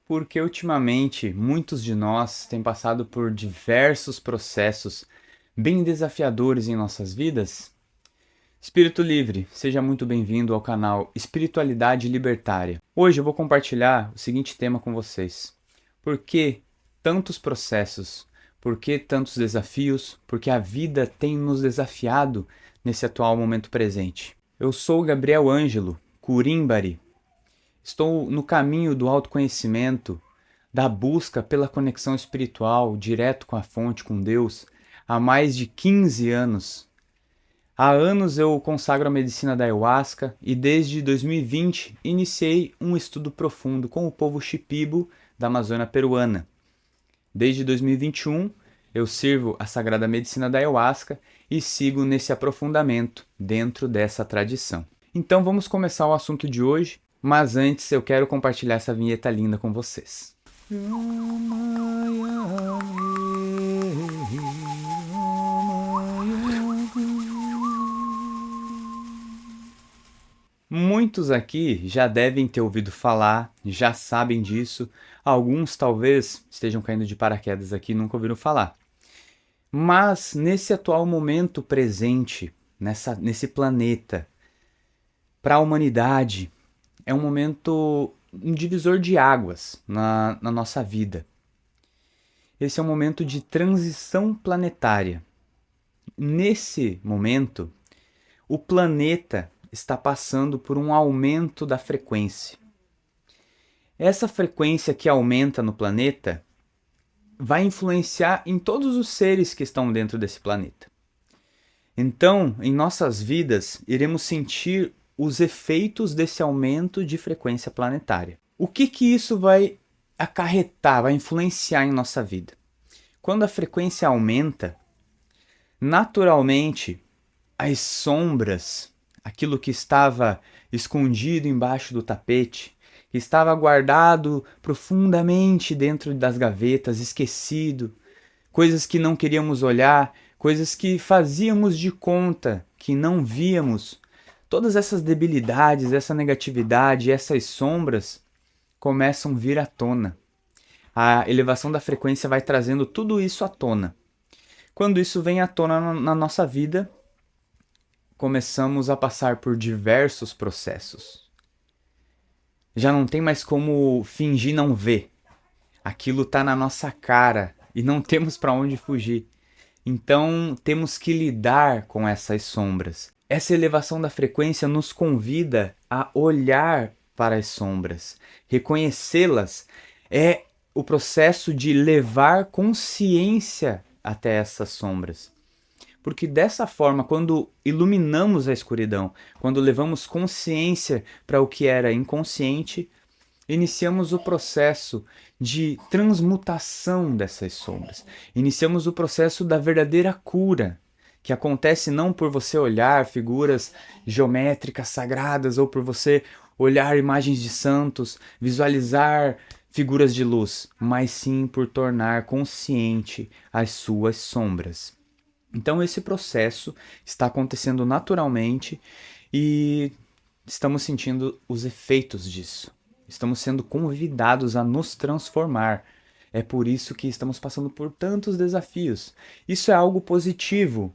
Porque ultimamente muitos de nós têm passado por diversos processos bem desafiadores em nossas vidas. Espírito Livre, seja muito bem-vindo ao canal Espiritualidade Libertária. Hoje eu vou compartilhar o seguinte tema com vocês. Por que tantos processos? Por que tantos desafios? Porque a vida tem nos desafiado nesse atual momento presente. Eu sou Gabriel Ângelo, Curimbari. Estou no caminho do autoconhecimento, da busca pela conexão espiritual direto com a fonte, com Deus, há mais de 15 anos. Há anos eu consagro a medicina da ayahuasca e desde 2020 iniciei um estudo profundo com o povo Shipibo da Amazônia peruana. Desde 2021 eu sirvo a sagrada medicina da ayahuasca e sigo nesse aprofundamento dentro dessa tradição. Então vamos começar o assunto de hoje, mas antes eu quero compartilhar essa vinheta linda com vocês. Muitos aqui já devem ter ouvido falar, já sabem disso. Alguns talvez estejam caindo de paraquedas aqui e nunca ouviram falar. Mas nesse atual momento presente, nesse planeta, para a humanidade, é um momento, um divisor de águas na nossa vida. Esse é um momento de transição planetária. Nesse momento, o planeta está passando por um aumento da frequência. Essa frequência que aumenta no planeta vai influenciar em todos os seres que estão dentro desse planeta. Então, em nossas vidas, iremos sentir os efeitos desse aumento de frequência planetária. O que isso vai acarretar, vai influenciar em nossa vida? Quando a frequência aumenta, naturalmente, as sombras, aquilo que estava escondido embaixo do tapete, que estava guardado profundamente dentro das gavetas, esquecido, coisas que não queríamos olhar, coisas que fazíamos de conta que não víamos, todas essas debilidades, essa negatividade, essas sombras começam a vir à tona. A elevação da frequência vai trazendo tudo isso à tona. Quando isso vem à tona na nossa vida, começamos a passar por diversos processos. Já não tem mais como fingir não ver. Aquilo está na nossa cara e não temos para onde fugir. Então temos que lidar com essas sombras. Essa elevação da frequência nos convida a olhar para as sombras, reconhecê-las. É o processo de levar consciência até essas sombras. Porque dessa forma, quando iluminamos a escuridão, quando levamos consciência para o que era inconsciente, iniciamos o processo de transmutação dessas sombras. Iniciamos o processo da verdadeira cura, que acontece não por você olhar figuras geométricas sagradas ou por você olhar imagens de santos, visualizar figuras de luz, mas sim por tornar consciente as suas sombras. Então esse processo está acontecendo naturalmente e estamos sentindo os efeitos disso. Estamos sendo convidados a nos transformar. É por isso que estamos passando por tantos desafios. Isso é algo positivo,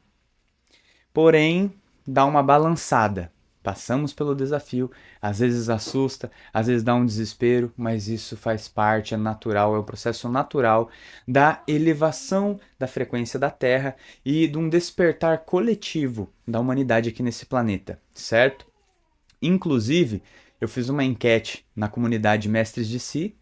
porém dá uma balançada. Passamos pelo desafio, às vezes assusta, às vezes dá um desespero, mas isso faz parte, é natural, é um processo natural da elevação da frequência da Terra e de um despertar coletivo da humanidade aqui nesse planeta, certo? Inclusive, eu fiz uma enquete na comunidade Mestres de Si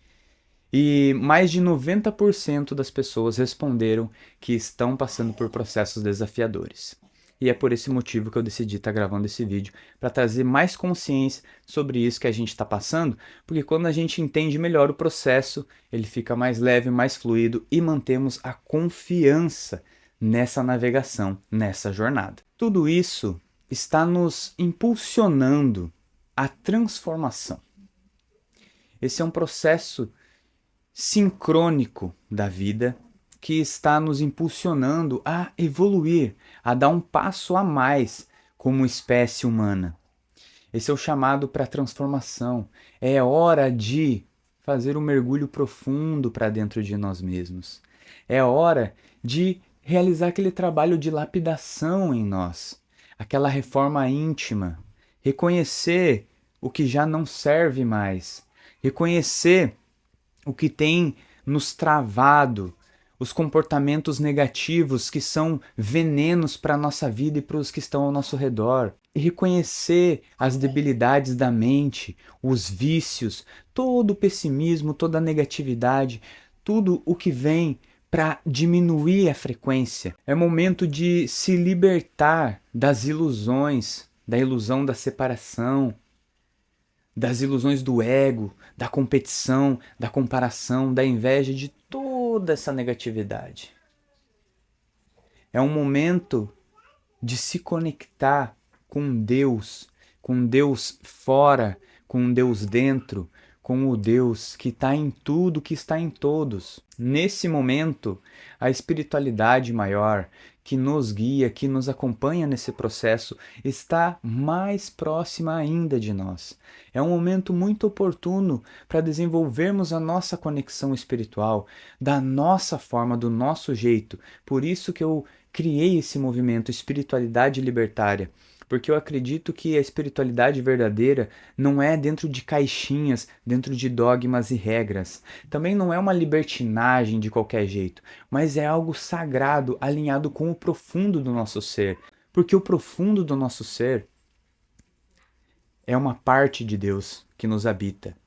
e mais de 90% das pessoas responderam que estão passando por processos desafiadores. E é por esse motivo que eu decidi estar gravando esse vídeo, para trazer mais consciência sobre isso que a gente está passando, porque quando a gente entende melhor o processo, ele fica mais leve, mais fluido e mantemos a confiança nessa navegação, nessa jornada. Tudo isso está nos impulsionando à transformação. Esse é um processo sincrônico da vida que está nos impulsionando a evoluir, a dar um passo a mais como espécie humana. Esse é o chamado para a transformação. É hora de fazer um mergulho profundo para dentro de nós mesmos. É hora de realizar aquele trabalho de lapidação em nós, aquela reforma íntima, reconhecer o que já não serve mais, reconhecer o que tem nos travado, os comportamentos negativos que são venenos para a nossa vida e para os que estão ao nosso redor. E reconhecer as debilidades da mente, os vícios, todo o pessimismo, toda a negatividade, tudo o que vem para diminuir a frequência. É momento de se libertar das ilusões, da ilusão da separação, das ilusões do ego, da competição, da comparação, da inveja, de toda essa negatividade. É um momento de se conectar com Deus fora, com Deus dentro, com o Deus que está em tudo, que está em todos. Nesse momento, a espiritualidade maior que nos guia, que nos acompanha nesse processo, está mais próxima ainda de nós. É um momento muito oportuno para desenvolvermos a nossa conexão espiritual da nossa forma, do nosso jeito. Por isso que eu criei esse movimento Espiritualidade Libertária, porque eu acredito que a espiritualidade verdadeira não é dentro de caixinhas, dentro de dogmas e regras. Também não é uma libertinagem de qualquer jeito, mas é algo sagrado, alinhado com o profundo do nosso ser. Porque o profundo do nosso ser é uma parte de Deus que nos habita.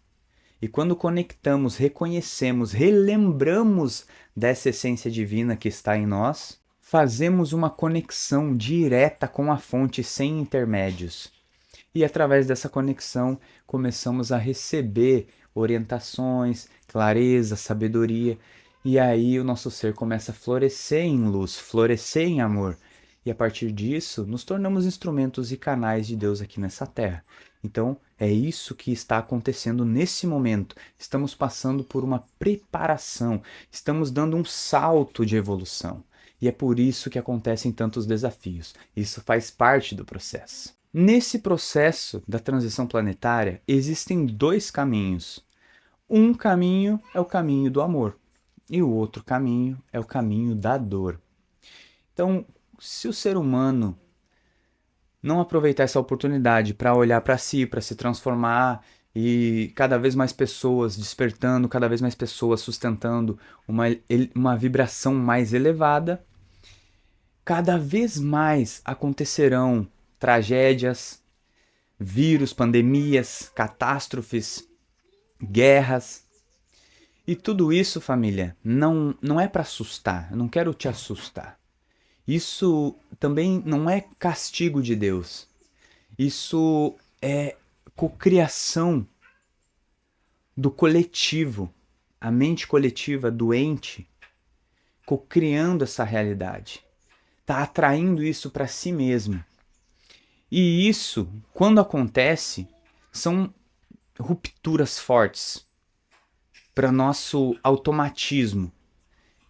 E quando conectamos, reconhecemos, relembramos dessa essência divina que está em nós, fazemos uma conexão direta com a fonte sem intermédios. E através dessa conexão começamos a receber orientações, clareza, sabedoria, e aí o nosso ser começa a florescer em luz, florescer em amor. E a partir disso, nos tornamos instrumentos e canais de Deus aqui nessa terra. Então, é isso que está acontecendo nesse momento. Estamos passando por uma preparação, estamos dando um salto de evolução. E é por isso que acontecem tantos desafios. Isso faz parte do processo. Nesse processo da transição planetária, existem dois caminhos. Um caminho é o caminho do amor, e o outro caminho é o caminho da dor. Então, se o ser humano não aproveitar essa oportunidade para olhar para si, para se transformar e cada vez mais pessoas despertando, cada vez mais pessoas sustentando uma vibração mais elevada, cada vez mais acontecerão tragédias, vírus, pandemias, catástrofes, guerras. E tudo isso, família, não é para assustar, eu não quero te assustar. Isso também não é castigo de Deus. Isso é cocriação do coletivo, a mente coletiva doente, cocriando essa realidade. Está atraindo isso para si mesmo. E isso, quando acontece, são rupturas fortes para nosso automatismo.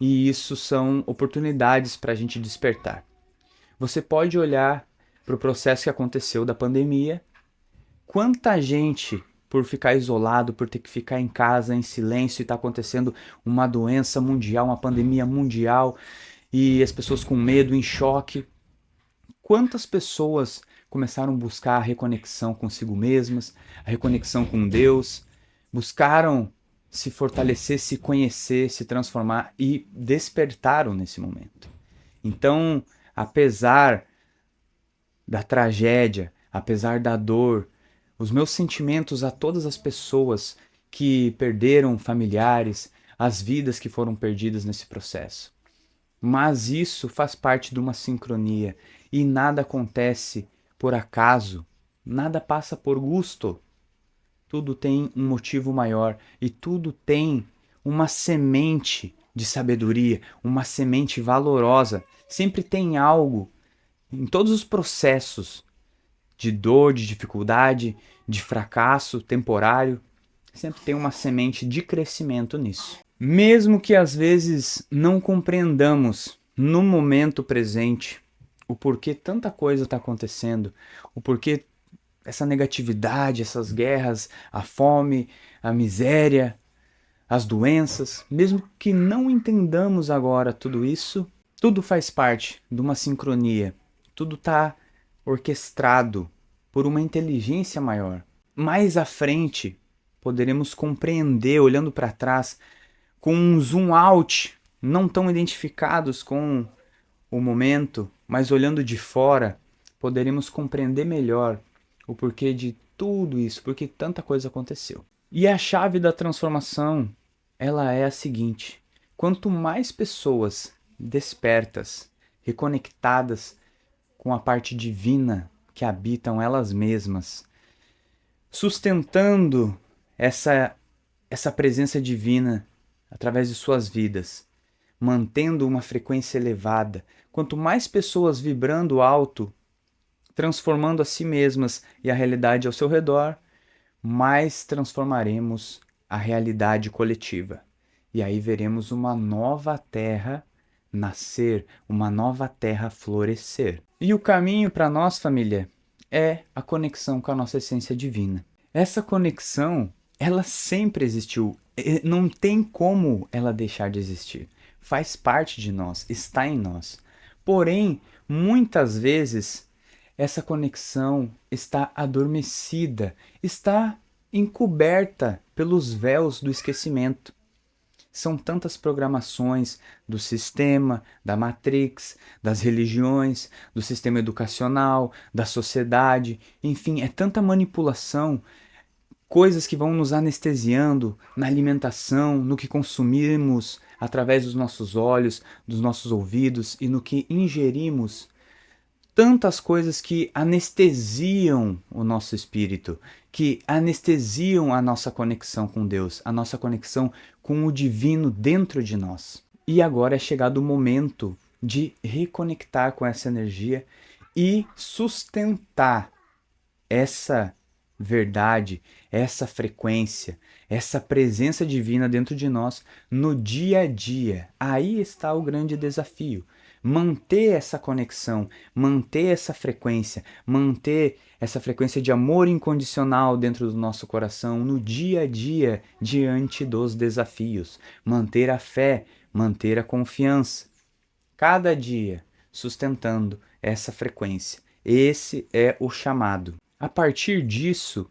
E isso são oportunidades para a gente despertar. Você pode olhar para o processo que aconteceu da pandemia. Quanta gente, por ficar isolado, por ter que ficar em casa em silêncio e está acontecendo uma doença mundial, uma pandemia mundial, e as pessoas com medo, em choque. Quantas pessoas começaram a buscar a reconexão consigo mesmas, a reconexão com Deus, buscaram se fortalecer, se conhecer, se transformar e despertaram nesse momento. Então, apesar da tragédia, apesar da dor, os meus sentimentos a todas as pessoas que perderam familiares, as vidas que foram perdidas nesse processo. Mas isso faz parte de uma sincronia e nada acontece por acaso, nada passa por gusto. Tudo tem um motivo maior e tudo tem uma semente de sabedoria, uma semente valorosa. Sempre tem algo em todos os processos de dor, de dificuldade, de fracasso temporário. Sempre tem uma semente de crescimento nisso. Mesmo que às vezes não compreendamos no momento presente o porquê tanta coisa está acontecendo, o porquê essa negatividade, essas guerras, a fome, a miséria, as doenças, mesmo que não entendamos agora tudo isso, tudo faz parte de uma sincronia. Tudo está orquestrado por uma inteligência maior. Mais à frente, poderemos compreender, olhando para trás, com um zoom out, não tão identificados com o momento, mas olhando de fora, poderemos compreender melhor o porquê de tudo isso, porque tanta coisa aconteceu. E a chave da transformação, ela é a seguinte: quanto mais pessoas despertas, reconectadas com a parte divina que habitam elas mesmas, sustentando essa presença divina através de suas vidas, mantendo uma frequência elevada, quanto mais pessoas vibrando alto, transformando a si mesmas e a realidade ao seu redor, mais transformaremos a realidade coletiva. E aí veremos uma nova terra nascer, uma nova terra florescer. E o caminho para nós, família, é a conexão com a nossa essência divina. Essa conexão, ela sempre existiu. Não tem como ela deixar de existir. Faz parte de nós, está em nós. Porém, muitas vezes, essa conexão está adormecida, está encoberta pelos véus do esquecimento. São tantas programações do sistema, da Matrix, das religiões, do sistema educacional, da sociedade, enfim, é tanta manipulação, coisas que vão nos anestesiando na alimentação, no que consumimos através dos nossos olhos, dos nossos ouvidos e no que ingerimos. Tantas coisas que anestesiam o nosso espírito, que anestesiam a nossa conexão com Deus, a nossa conexão com o divino dentro de nós. E agora é chegado o momento de reconectar com essa energia e sustentar essa verdade, essa frequência, essa presença divina dentro de nós no dia a dia. Aí está o grande desafio. Manter essa conexão, manter essa frequência de amor incondicional dentro do nosso coração no dia a dia diante dos desafios. Manter a fé, manter a confiança. Cada dia sustentando essa frequência. Esse é o chamado. A partir disso,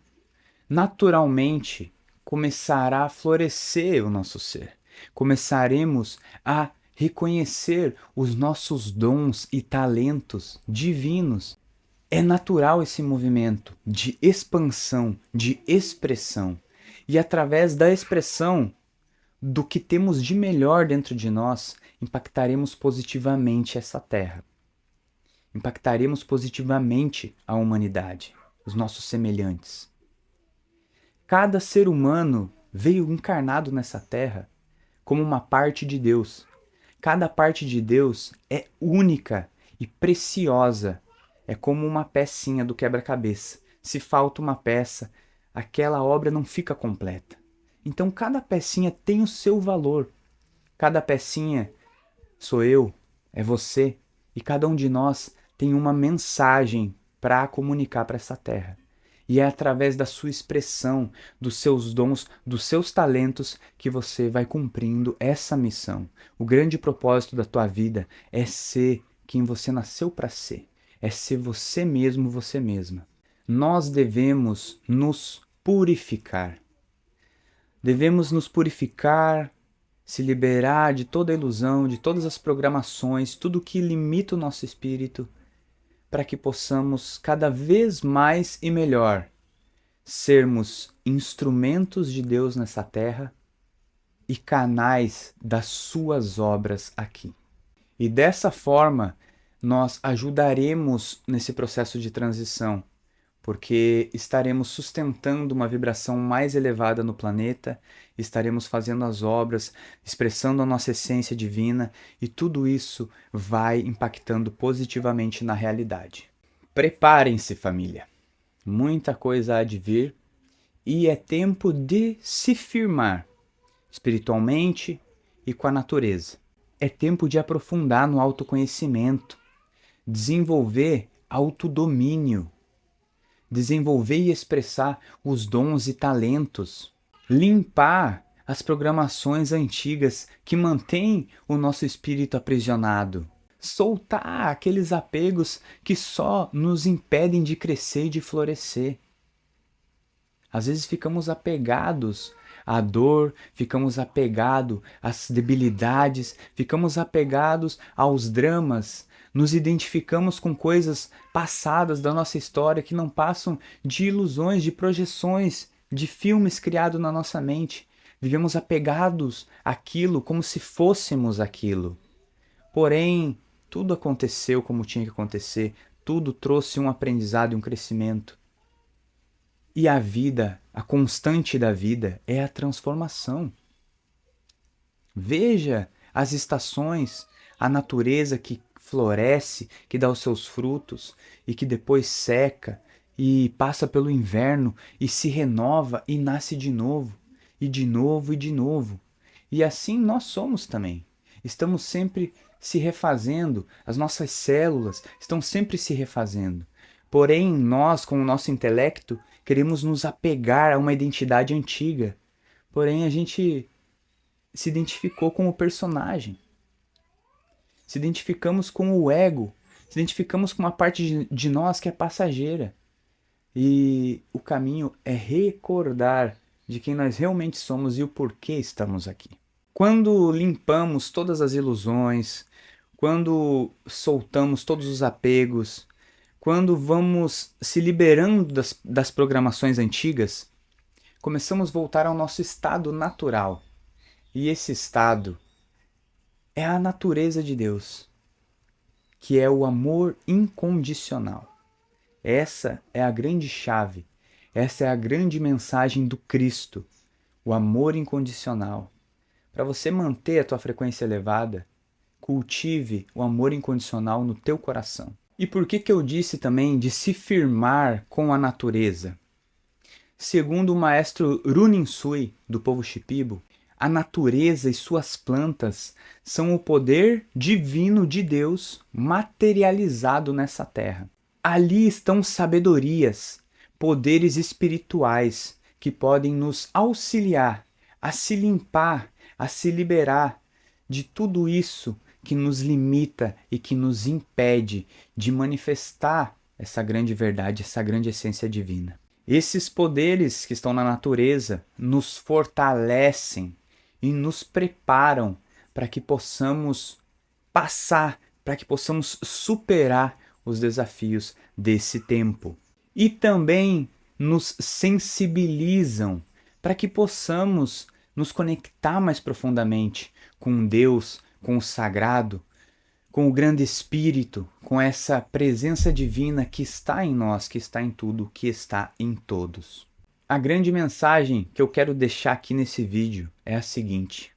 naturalmente, começará a florescer o nosso ser. Começaremos a reconhecer os nossos dons e talentos divinos. É natural esse movimento de expansão, de expressão. E através da expressão do que temos de melhor dentro de nós, impactaremos positivamente essa terra. Impactaremos positivamente a humanidade, os nossos semelhantes. Cada ser humano veio encarnado nessa terra como uma parte de Deus. Cada parte de Deus é única e preciosa. É como uma pecinha do quebra-cabeça. Se falta uma peça, aquela obra não fica completa. Então cada pecinha tem o seu valor. Cada pecinha sou eu, é você, e cada um de nós tem uma mensagem para comunicar para essa terra. E é através da sua expressão, dos seus dons, dos seus talentos que você vai cumprindo essa missão. O grande propósito da tua vida é ser quem você nasceu para ser. É ser você mesmo, você mesma. Nós devemos nos purificar. Devemos nos purificar, se liberar de toda a ilusão, de todas as programações, tudo que limita o nosso espírito, para que possamos cada vez mais e melhor sermos instrumentos de Deus nessa terra e canais das suas obras aqui. E dessa forma, nós ajudaremos nesse processo de transição, porque estaremos sustentando uma vibração mais elevada no planeta, estaremos fazendo as obras, expressando a nossa essência divina, e tudo isso vai impactando positivamente na realidade. Preparem-se, família. Muita coisa há de vir e é tempo de se firmar espiritualmente e com a natureza. É tempo de aprofundar no autoconhecimento, desenvolver autodomínio, desenvolver e expressar os dons e talentos, limpar as programações antigas que mantêm o nosso espírito aprisionado. Soltar aqueles apegos que só nos impedem de crescer e de florescer. Às vezes ficamos apegados à dor, ficamos apegados às debilidades, ficamos apegados aos dramas, nos identificamos com coisas passadas da nossa história que não passam de ilusões, de projeções, de filmes criados na nossa mente. Vivemos apegados àquilo como se fôssemos aquilo. Porém, tudo aconteceu como tinha que acontecer, tudo trouxe um aprendizado e um crescimento. E a vida, a constante da vida, é a transformação. Veja as estações, a natureza que floresce, que dá os seus frutos e que depois seca e passa pelo inverno e se renova e nasce de novo, e de novo e de novo. E assim nós somos também. Estamos sempre se refazendo, as nossas células estão sempre se refazendo. Porém, nós, com o nosso intelecto, queremos nos apegar a uma identidade antiga. Porém, a gente se identificou com o personagem. Se identificamos com o ego. Se identificamos com uma parte de nós que é passageira. E o caminho é recordar de quem nós realmente somos e o porquê estamos aqui. Quando limpamos todas as ilusões, quando soltamos todos os apegos, quando vamos se liberando das programações antigas, começamos a voltar ao nosso estado natural. E esse estado é a natureza de Deus, que é o amor incondicional. Essa é a grande chave, essa é a grande mensagem do Cristo, o amor incondicional. Para você manter a tua frequência elevada, cultive o amor incondicional no teu coração. E por que eu disse também de se firmar com a natureza? Segundo o maestro Runin Sui, do povo Shipibo, a natureza e suas plantas são o poder divino de Deus materializado nessa terra. Ali estão sabedorias, poderes espirituais que podem nos auxiliar a se limpar, a se liberar de tudo isso que nos limita e que nos impede de manifestar essa grande verdade, essa grande essência divina. Esses poderes que estão na natureza nos fortalecem e nos preparam para que possamos passar, para que possamos superar os desafios desse tempo. E também nos sensibilizam para que possamos nos conectar mais profundamente com Deus, com o sagrado, com o grande Espírito, com essa presença divina que está em nós, que está em tudo, que está em todos. A grande mensagem que eu quero deixar aqui nesse vídeo é a seguinte: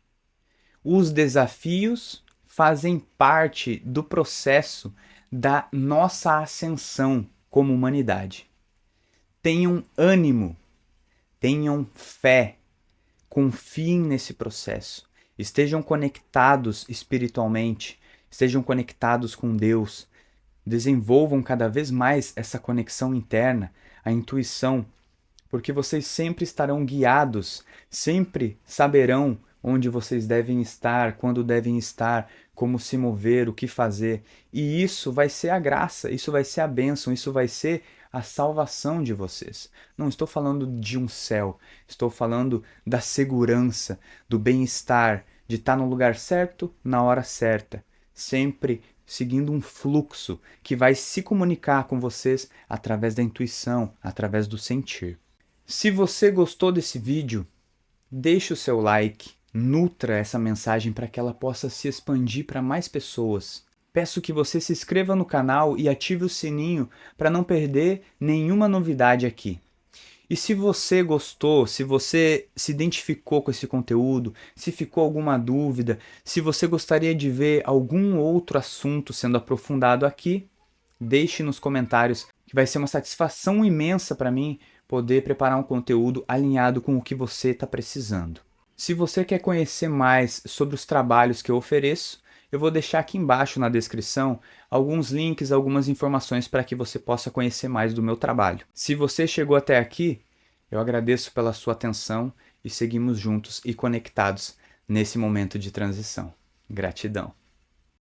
os desafios fazem parte do processo da nossa ascensão como humanidade. Tenham ânimo, tenham fé, confiem nesse processo. Estejam conectados espiritualmente, estejam conectados com Deus, desenvolvam cada vez mais essa conexão interna, a intuição, porque vocês sempre estarão guiados, sempre saberão onde vocês devem estar, quando devem estar, como se mover, o que fazer. E isso vai ser a graça, isso vai ser a bênção, isso vai ser a salvação de vocês. Não estou falando de um céu, estou falando da segurança, do bem-estar, de estar no lugar certo, na hora certa, sempre seguindo um fluxo que vai se comunicar com vocês através da intuição, através do sentir. Se você gostou desse vídeo, deixe o seu like, nutra essa mensagem para que ela possa se expandir para mais pessoas. Peço que você se inscreva no canal e ative o sininho para não perder nenhuma novidade aqui. E se você gostou, se você se identificou com esse conteúdo, se ficou alguma dúvida, se você gostaria de ver algum outro assunto sendo aprofundado aqui, deixe nos comentários, que vai ser uma satisfação imensa para mim poder preparar um conteúdo alinhado com o que você está precisando. Se você quer conhecer mais sobre os trabalhos que eu ofereço, eu vou deixar aqui embaixo na descrição alguns links, algumas informações para que você possa conhecer mais do meu trabalho. Se você chegou até aqui, eu agradeço pela sua atenção e seguimos juntos e conectados nesse momento de transição. Gratidão.